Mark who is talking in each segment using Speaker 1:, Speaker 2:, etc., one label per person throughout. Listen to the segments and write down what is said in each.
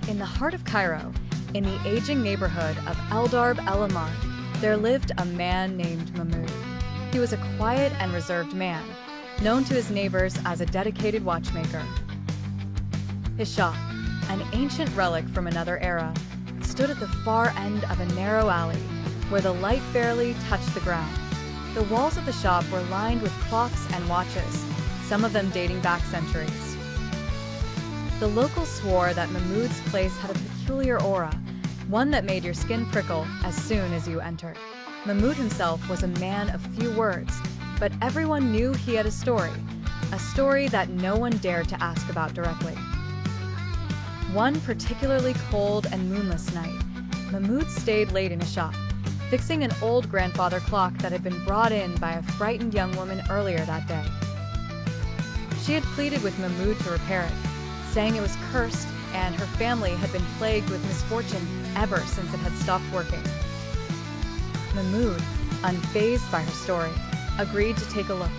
Speaker 1: In the heart of Cairo, in the aging neighborhood of Eldarb El Ahmar, there lived a man named Mahmoud. He was a quiet and reserved man, known to his neighbors as a dedicated watchmaker. His shop, an ancient relic from another era, stood at the far end of a narrow alley, where the light barely touched the ground. The walls of the shop were lined with clocks and watches, some of them dating back centuries. The locals swore that Mahmoud's place had a peculiar aura, one that made your skin prickle as soon as you entered. Mahmoud himself was a man of few words, but everyone knew he had a story that no one dared to ask about directly. One particularly cold and moonless night, Mahmoud stayed late in his shop, fixing an old grandfather clock that had been brought in by a frightened young woman earlier that day. She had pleaded with Mahmoud to repair it, saying it was cursed and her family had been plagued with misfortune ever since it had stopped working. Mahmoud, unfazed by her story, agreed to take a look.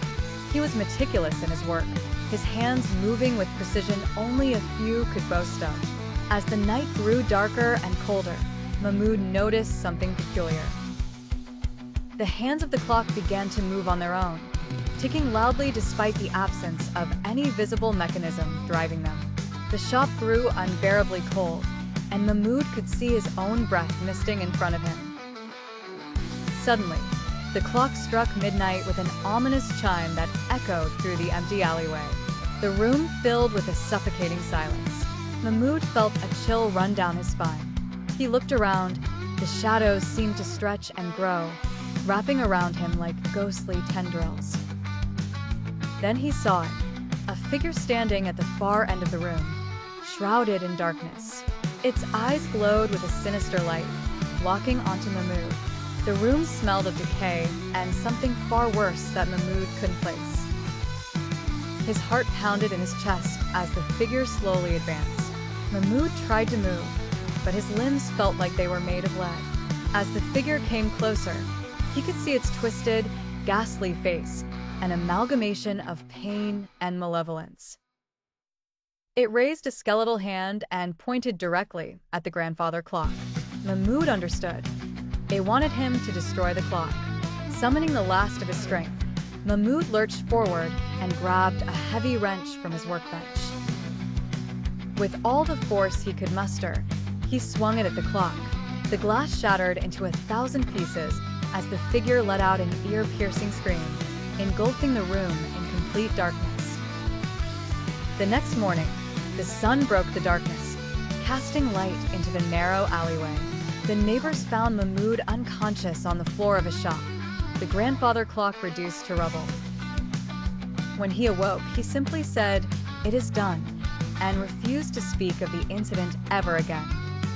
Speaker 1: He was meticulous in his work, his hands moving with precision only a few could boast of. As the night grew darker and colder, Mahmoud noticed something peculiar. The hands of the clock began to move on their own, ticking loudly despite the absence of any visible mechanism driving them. The shop grew unbearably cold, and Mahmoud could see his own breath misting in front of him. Suddenly, the clock struck midnight with an ominous chime that echoed through the empty alleyway. The room filled with a suffocating silence. Mahmoud felt a chill run down his spine. He looked around. The shadows seemed to stretch and grow, wrapping around him like ghostly tendrils. Then he saw it, a figure standing at the far end of the room, shrouded in darkness. Its eyes glowed with a sinister light, locking onto Mahmoud. The room smelled of decay and something far worse that Mahmoud couldn't place. His heart pounded in his chest as the figure slowly advanced. Mahmoud tried to move, but his limbs felt like they were made of lead. As the figure came closer, he could see its twisted, ghastly face, an amalgamation of pain and malevolence. It raised a skeletal hand and pointed directly at the grandfather clock. Mahmoud understood. It wanted him to destroy the clock. Summoning the last of his strength, Mahmoud lurched forward and grabbed a heavy wrench from his workbench. With all the force he could muster, he swung it at the clock. The glass shattered into 1,000 pieces as the figure let out an ear-piercing scream, engulfing the room in complete darkness. The next morning, the sun broke the darkness, casting light into the narrow alleyway. The neighbors found Mahmoud unconscious on the floor of his shop, the grandfather clock reduced to rubble. When he awoke, he simply said, "It is done," and refused to speak of the incident ever again.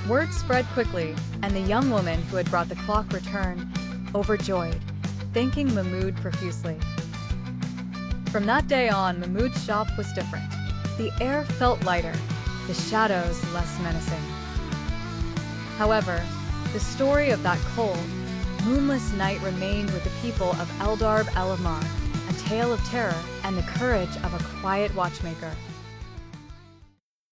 Speaker 1: Word spread quickly, and the young woman who had brought the clock returned, overjoyed, thanking Mahmoud profusely. From that day on, Mahmoud's shop was different. The air felt lighter, the shadows less menacing. However, the story of that cold, moonless night remained with the people of Eldarb El Ahmar, a tale of terror and the courage of a quiet watchmaker.